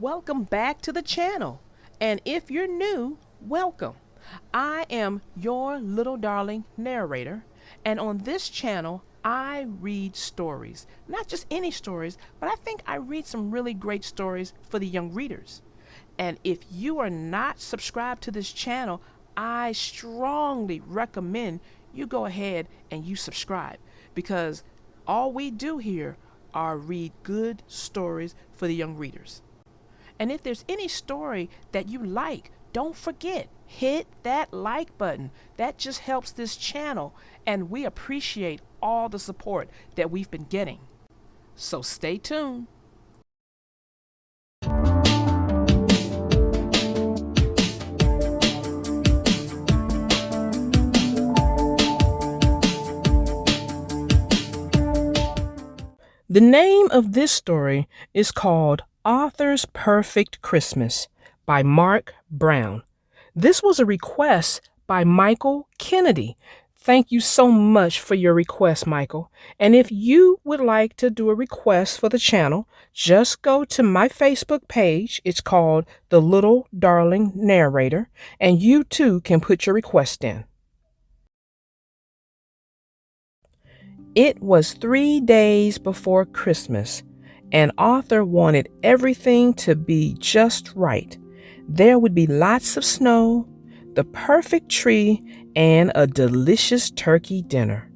Welcome back to the channel. And if you're new, welcome. I am your little darling narrator, and on this channel, I read stories. Not just any stories, but I think I read some really great stories for the young readers. And if you are not subscribed to this channel, I strongly recommend you go ahead and you subscribe, because all we do here are read good stories for the young readers. And if there's any story that you like, don't forget, hit that like button. That just helps this channel, and we appreciate all the support that we've been getting. So stay tuned. The name of this story is called Arthur's Perfect Christmas by Mark Brown. This was a request by Michael Kennedy. Thank you so much for your request, Michael. And if you would like to do a request for the channel, just go to my Facebook page. It's called The Little Darling Narrator, and you too can put your request in. It was 3 days before Christmas, and Arthur wanted everything to be just right. There would be lots of snow, the perfect tree, and a delicious turkey dinner.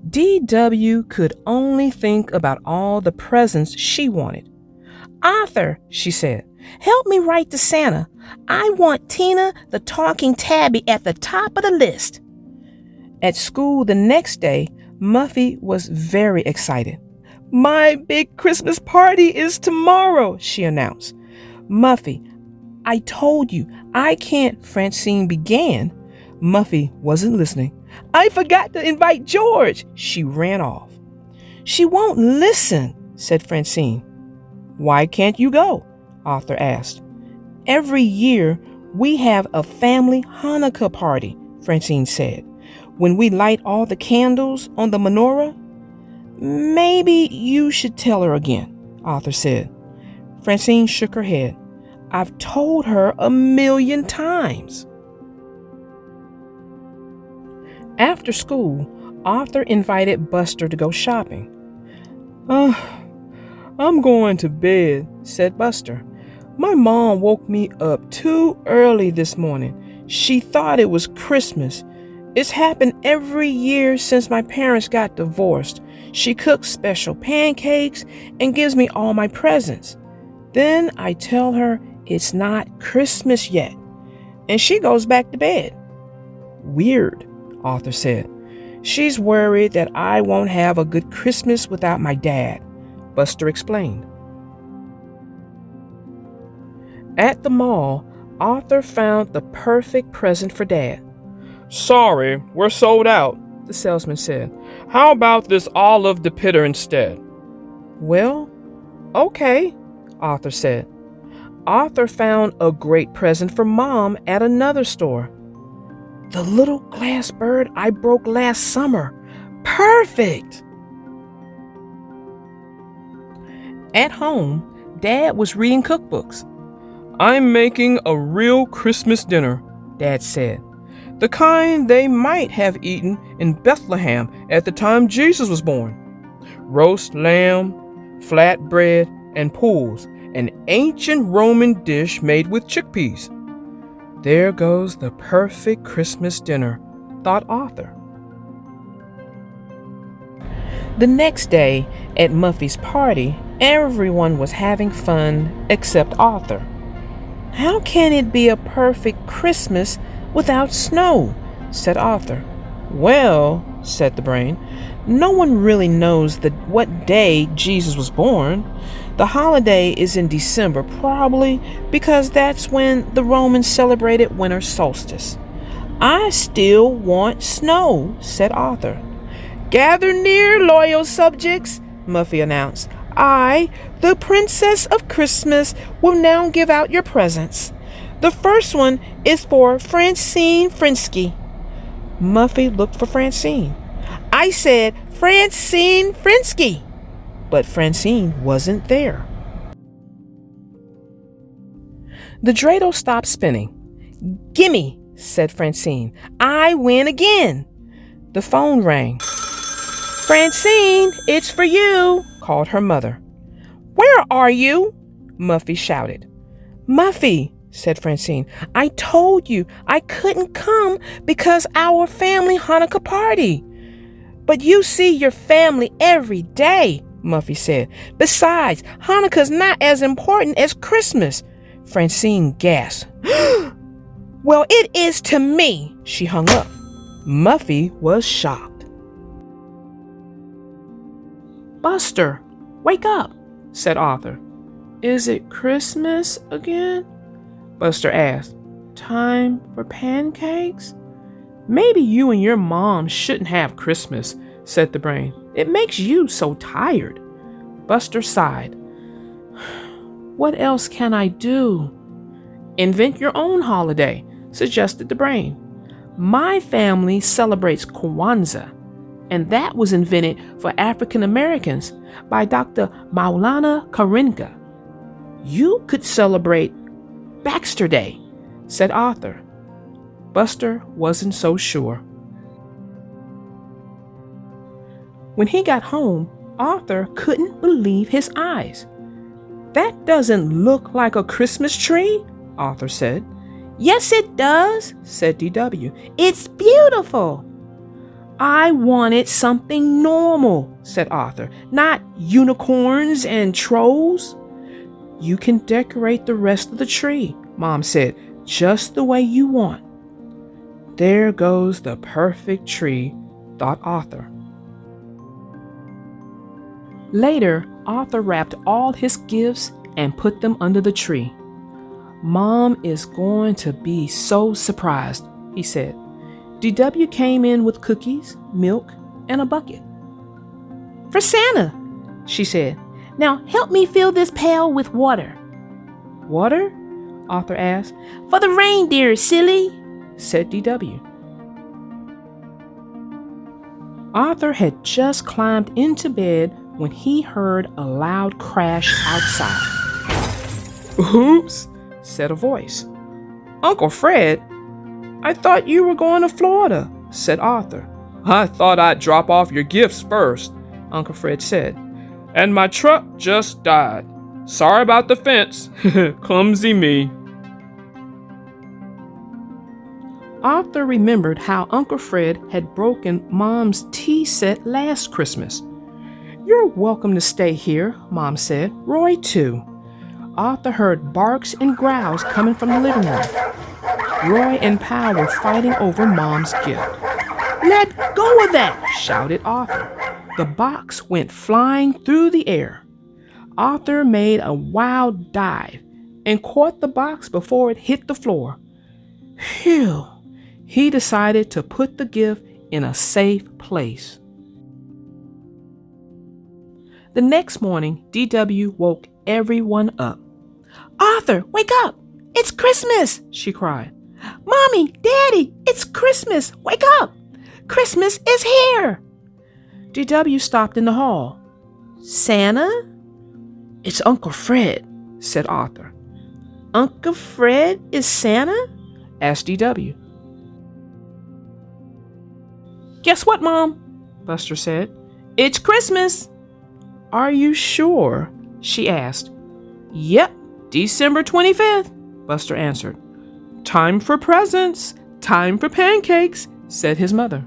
D.W. could only think about all the presents she wanted. "Arthur," she said, "help me write to Santa. I want Tina the talking tabby at the top of the list." At school the next day, Muffy was very excited. "My big Christmas party is tomorrow," she announced. "Muffy, I told you I can't," Francine began. Muffy wasn't listening. "I forgot to invite George." She ran off. "She won't listen," said Francine. "Why can't you go?" Arthur asked. "Every year we have a family Hanukkah party," Francine said, "when we light all the candles on the menorah." "Maybe you should tell her again," Arthur said. Francine shook her head. "I've told her 1,000,000 times." After school, Arthur invited Buster to go shopping. I'm going to bed," said Buster. "My mom woke me up too early this morning. She thought it was Christmas. It's happened every year since my parents got divorced. She cooks special pancakes and gives me all my presents. Then I tell her it's not Christmas yet, and she goes back to bed." "Weird," Arthur said. "She's worried that I won't have a good Christmas without my dad," Buster explained. At the mall, Arthur found the perfect present for Dad. "Sorry, we're sold out," the salesman said. "How about this olive de Pitter instead?" "Well, okay," Arthur said. Arthur found a great present for Mom at another store. "The little glass bird I broke last summer. Perfect!" At home, Dad was reading cookbooks. "I'm making a real Christmas dinner," Dad said. "The kind they might have eaten in Bethlehem at the time Jesus was born. Roast lamb, flatbread, and pools, an ancient Roman dish made with chickpeas." There goes the perfect Christmas dinner, thought Arthur. The next day, at Muffy's party, everyone was having fun except Arthur. "How can it be a perfect Christmas without snow?" said Arthur. "Well," said the brain, "no one really knows what day Jesus was born. The holiday is in December, probably because that's when the Romans celebrated winter solstice." "I still want snow," said Arthur. "Gather near, loyal subjects," Muffy announced. "I, the Princess of Christmas, will now give out your presents. The first one is for Francine Frinsky." Muffy looked for Francine. "I said Francine Frinsky," but Francine wasn't there. The dreidel stopped spinning. "Gimme," said Francine. "I win again." The phone rang. "Francine, it's for you," called her mother. "Where are you?" Muffy shouted. "Muffy," said Francine, "I told you I couldn't come because our family Hanukkah party." "But you see your family every day," Muffy said. "Besides, Hanukkah's not as important as Christmas." Francine gasped. "Well, it is to me." She hung up. Muffy was shocked. "Buster, wake up," said Arthur. "Is it Christmas again?" Buster asked. "Time for pancakes?" "Maybe you and your mom shouldn't have Christmas," said the brain. "It makes you so tired." Buster sighed. "What else can I do?" "Invent your own holiday," suggested the brain. "My family celebrates Kwanzaa, and that was invented for African Americans by Dr. Maulana Karinga. You could celebrate Baxter Day," said Arthur. Buster wasn't so sure. When he got home, Arthur couldn't believe his eyes. "That doesn't look like a Christmas tree," Arthur said. "Yes, it does," said DW. "It's beautiful." "I wanted something normal," said Arthur, "not unicorns and trolls." "You can decorate the rest of the tree," Mom said, "just the way you want." There goes the perfect tree, thought Arthur. Later, Arthur wrapped all his gifts and put them under the tree. "Mom is going to be so surprised," he said. DW came in with cookies, milk, and a bucket. "For Santa," she said. "Now help me fill this pail with water." "Water?" Arthur asked. "For the reindeer, silly," said DW. Arthur had just climbed into bed when he heard a loud crash outside. "Oops," said a voice. "Uncle Fred, I thought you were going to Florida," said Arthur. "I thought I'd drop off your gifts first," Uncle Fred said. "And my truck just died. Sorry about the fence. Clumsy me." Arthur remembered how Uncle Fred had broken Mom's tea set last Christmas. "You're welcome to stay here," Mom said. "Roy, too." Arthur heard barks and growls coming from the living room. Roy and Pal were fighting over Mom's gift. "Let go of that!" shouted Arthur. The box went flying through the air. Arthur made a wild dive and caught the box before it hit the floor. Phew! He decided to put the gift in a safe place. The next morning, DW woke everyone up. "Arthur, wake up! It's Christmas!" she cried. "Mommy, Daddy, it's Christmas! Wake up! Christmas is here!" DW stopped in the hall. "Santa?" "It's Uncle Fred," said Arthur. "Uncle Fred is Santa?" asked DW. "Guess what, Mom?" Buster said. "It's Christmas." "Are you sure?" she asked. "Yep, December 25th, Buster answered. "Time for presents, time for pancakes," said his mother.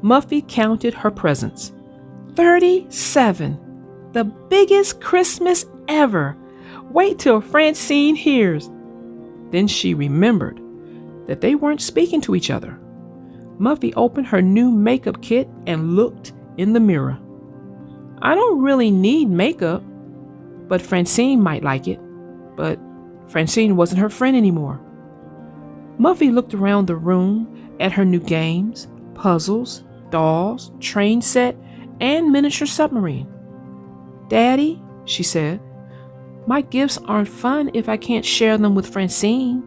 Muffy counted her presents. 37. The biggest Christmas ever. Wait till Francine hears. Then she remembered that they weren't speaking to each other. Muffy opened her new makeup kit and looked in the mirror. "I don't really need makeup, but Francine might like it." But Francine wasn't her friend anymore. Muffy looked around the room at her new games, puzzles, dolls, train set, and miniature submarine. "Daddy," she said, "my gifts aren't fun if I can't share them with Francine."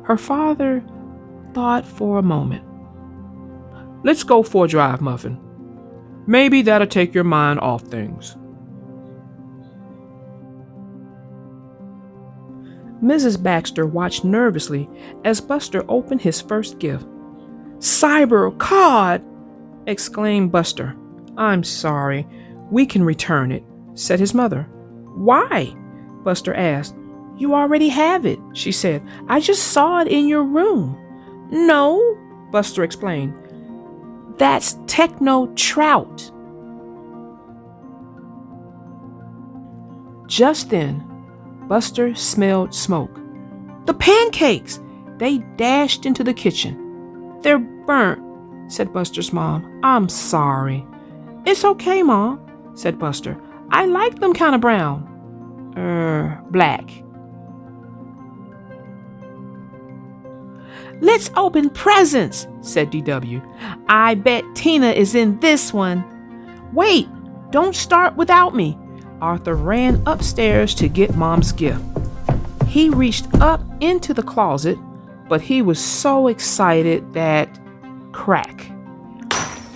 Her father thought for a moment. "Let's go for a drive, Muffin. Maybe that'll take your mind off things." Mrs. Baxter watched nervously as Buster opened his first gift. "Cyber cod!" exclaimed Buster. "I'm sorry. We can return it," said his mother. "Why?" Buster asked. "You already have it," she said. "I just saw it in your room." "No," Buster explained. "That's Techno Trout." Just then, Buster smelled smoke. "The pancakes!" They dashed into the kitchen. "They're burnt," said Buster's mom. "I'm sorry." "It's okay, Mom," said Buster. "I like them kind of brown." Black." "Let's open presents," said DW. "I bet Tina is in this one." "Wait, don't start without me." Arthur ran upstairs to get Mom's gift. He reached up into the closet, but he was so excited that crack.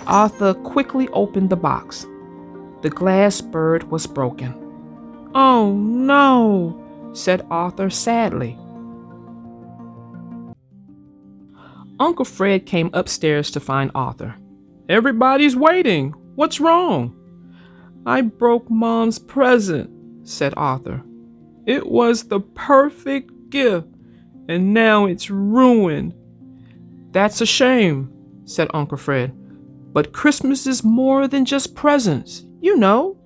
Arthur quickly opened the box. The glass bird was broken. "Oh no," said Arthur sadly. Uncle Fred came upstairs to find Arthur. "Everybody's waiting. What's wrong?" "I broke Mom's present," said Arthur. "It was the perfect gift, and now it's ruined." "That's a shame," said Uncle Fred. "But Christmas is more than just presents, you know."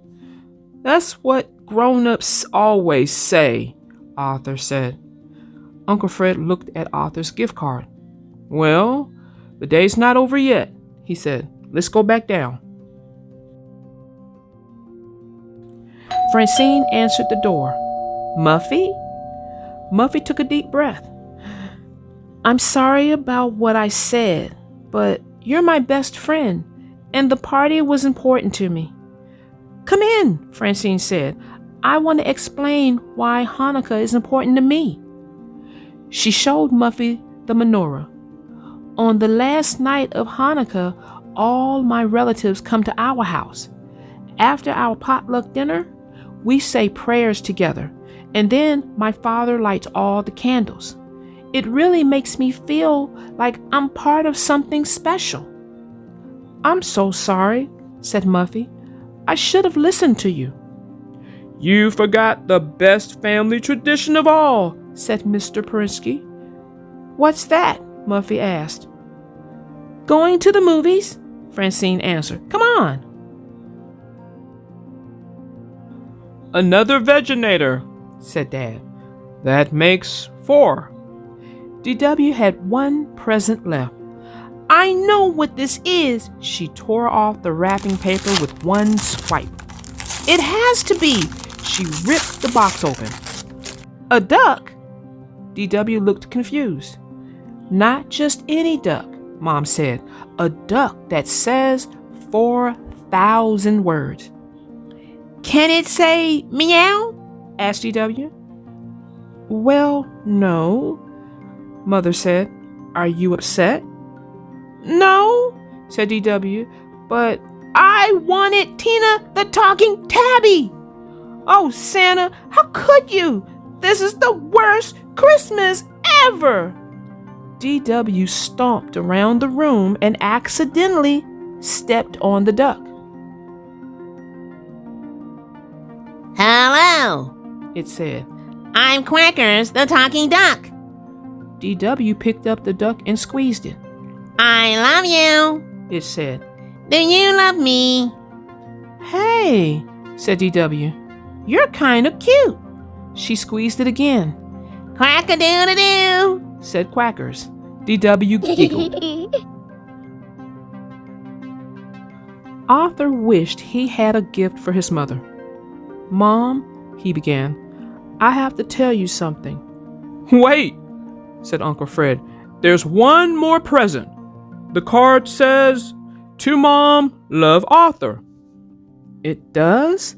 "That's what grown-ups always say," Arthur said. Uncle Fred looked at Arthur's gift card. "Well, the day's not over yet," he said. "Let's go back down." Francine answered the door. "Muffy?" Muffy took a deep breath. "I'm sorry about what I said, but you're my best friend, and the party was important to me." "Come in," Francine said. "I want to explain why Hanukkah is important to me." She showed Muffy the menorah. "On the last night of Hanukkah, all my relatives come to our house. After our potluck dinner, we say prayers together, and then my father lights all the candles. It really makes me feel like I'm part of something special." "I'm so sorry," said Muffy. "I should have listened to you." "You forgot the best family tradition of all," said Mr. Perinsky. "What's that?" Muffy asked. "Going to the movies," Francine answered. "Come on." "Another Veginator," said Dad. "That makes 4. DW had one present left. "I know what this is." She tore off the wrapping paper with one swipe. "It has to be." She ripped the box open. "A duck?" DW looked confused. "Not just any duck," Mom said. "A duck that says 4,000 words." "Can it say meow?" asked DW. "Well, no," Mother said. "Are you upset?" "No," said DW, "but I wanted Tina the talking tabby." "Oh, Santa, how could you? This is the worst Christmas ever." DW stomped around the room and accidentally stepped on the duck. "Hello," it said. "I'm Quackers, the talking duck. DW picked up the duck and squeezed it. I love you. It said. Do you love me?" "Hey," said DW, "you're kind of cute." She squeezed it again. "Quack-a-doo-doo-doo," said Quackers. DW giggled. Arthur wished he had a gift for his mother. "Mom," he began, "I have to tell you something." "Wait," said Uncle Fred. "There's one more present. The card says, 'To Mom, love Arthur.'" "It does?"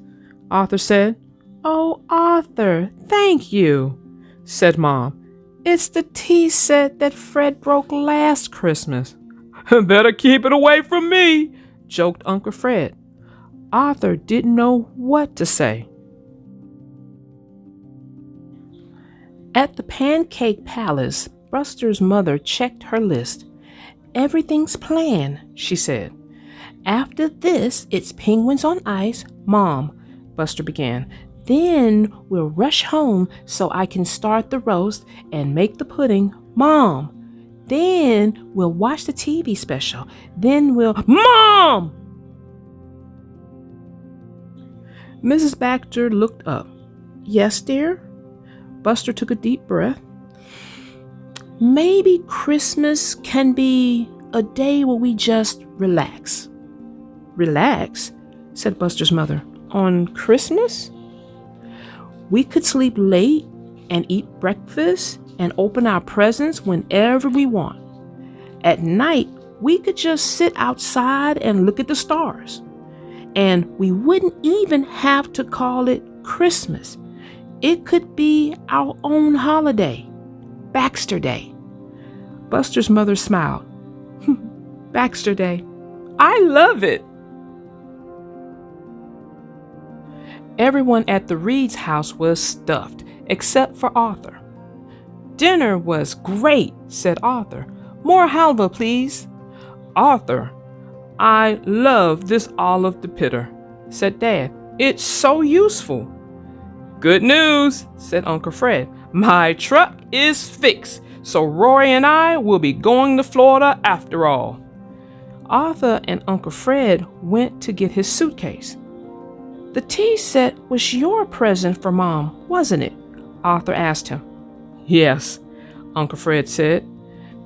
Arthur said. "Oh, Arthur, thank you," said Mom. "It's the tea set that Fred broke last Christmas." "Better keep it away from me," joked Uncle Fred. Arthur didn't know what to say. At the Pancake Palace, Buster's mother checked her list. Everything's planned, she said. After this, it's penguins on ice, Mom, Buster began. Then we'll rush home so I can start the roast and make the pudding, Mom. Then we'll watch the TV special. Then we'll. Mom! Mrs. Baxter looked up. Yes, dear? Buster took a deep breath. Maybe Christmas can be a day where we just relax. Relax, said Buster's mother. On Christmas? We could sleep late and eat breakfast and open our presents whenever we want. At night, we could just sit outside and look at the stars. And we wouldn't even have to call it Christmas. It could be our own holiday, Baxter Day. Buster's mother smiled. Baxter Day. I love it. Everyone at the Reed's house was stuffed, except for Arthur. Dinner was great, said Arthur. More halva, please. Arthur, I love this olive bitter, said Dad. It's so useful. Good news, said Uncle Fred. My truck is fixed, so Rory and I will be going to Florida after all. Arthur and Uncle Fred went to get his suitcase. The tea set was your present for Mom, wasn't it? Arthur asked him. Yes, Uncle Fred said,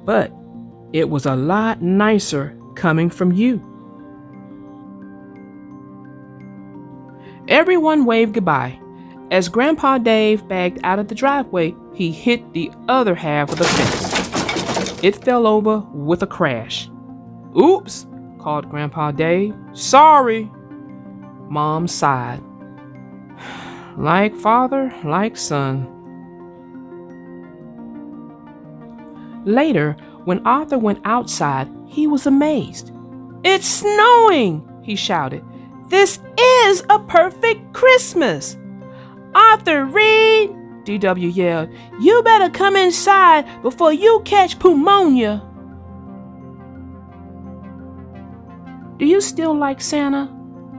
but it was a lot nicer coming from you. Everyone waved goodbye. As Grandpa Dave backed out of the driveway, he hit the other half of the fence. It fell over with a crash. Oops, called Grandpa Dave. Sorry. Mom sighed. Like father, like son. Later, when Arthur went outside, he was amazed. It's snowing, he shouted. This is a perfect Christmas. Arthur Reed, DW yelled, you better come inside before you catch pneumonia. Do you still like Santa?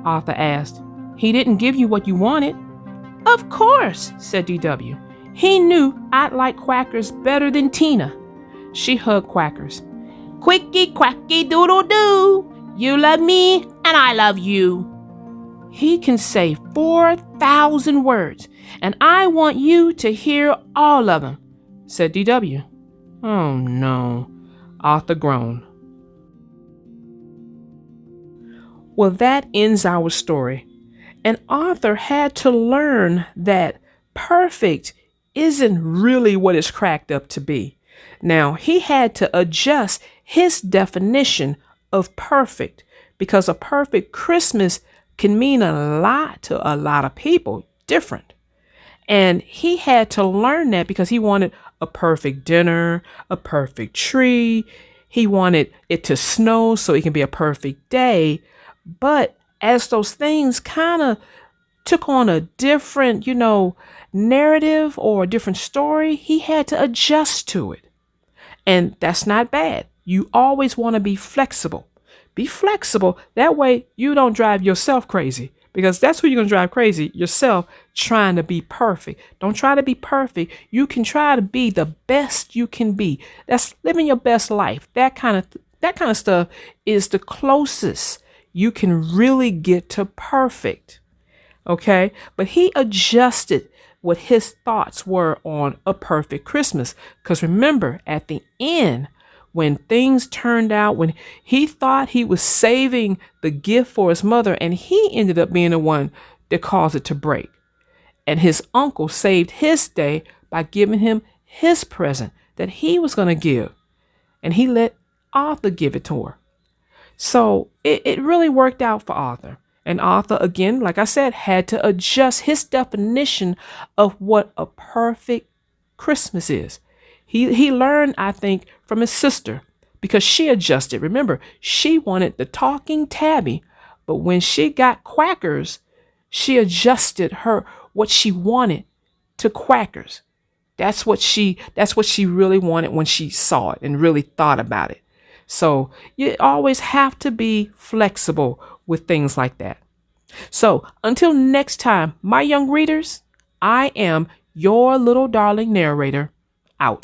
Arthur asked. He didn't give you what you wanted. Of course, said DW. He knew I'd like Quackers better than Tina. She hugged Quackers. Quicky quacky doodle doo. You love me and I love you. He can say 4,000 words, and I want you to hear all of them, said DW. Oh no, Arthur groaned. Well, that ends our story. And Arthur had to learn that perfect isn't really what it's cracked up to be. Now, he had to adjust his definition of perfect because a perfect Christmas can mean a lot to a lot of people, different. And he had to learn that because he wanted a perfect dinner, a perfect tree. He wanted it to snow so it can be a perfect day. But as those things kind of took on a different, narrative or a different story, he had to adjust to it. And that's not bad. You always want to be flexible. Be flexible. That way you don't drive yourself crazy, because that's who you're going to drive crazy, yourself, trying to be perfect. Don't try to be perfect. You can try to be the best you can be. That's living your best life. That kind of stuff is the closest you can really get to perfect. Okay? But he adjusted what his thoughts were on a perfect Christmas. Because remember, at the end, when things turned out, when he thought he was saving the gift for his mother, and he ended up being the one that caused it to break. And his uncle saved his day by giving him his present that he was going to give. And he let Arthur give it to her. So it really worked out for Arthur. And Arthur, again, like I said, had to adjust his definition of what a perfect Christmas is. He learned, I think, from his sister, because she adjusted. Remember, she wanted the talking tabby, but when she got Quackers, she adjusted what she wanted to Quackers. That's what she really wanted when she saw it and really thought about it. So you always have to be flexible with things like that. So until next time, my young readers, I am your little darling narrator, out.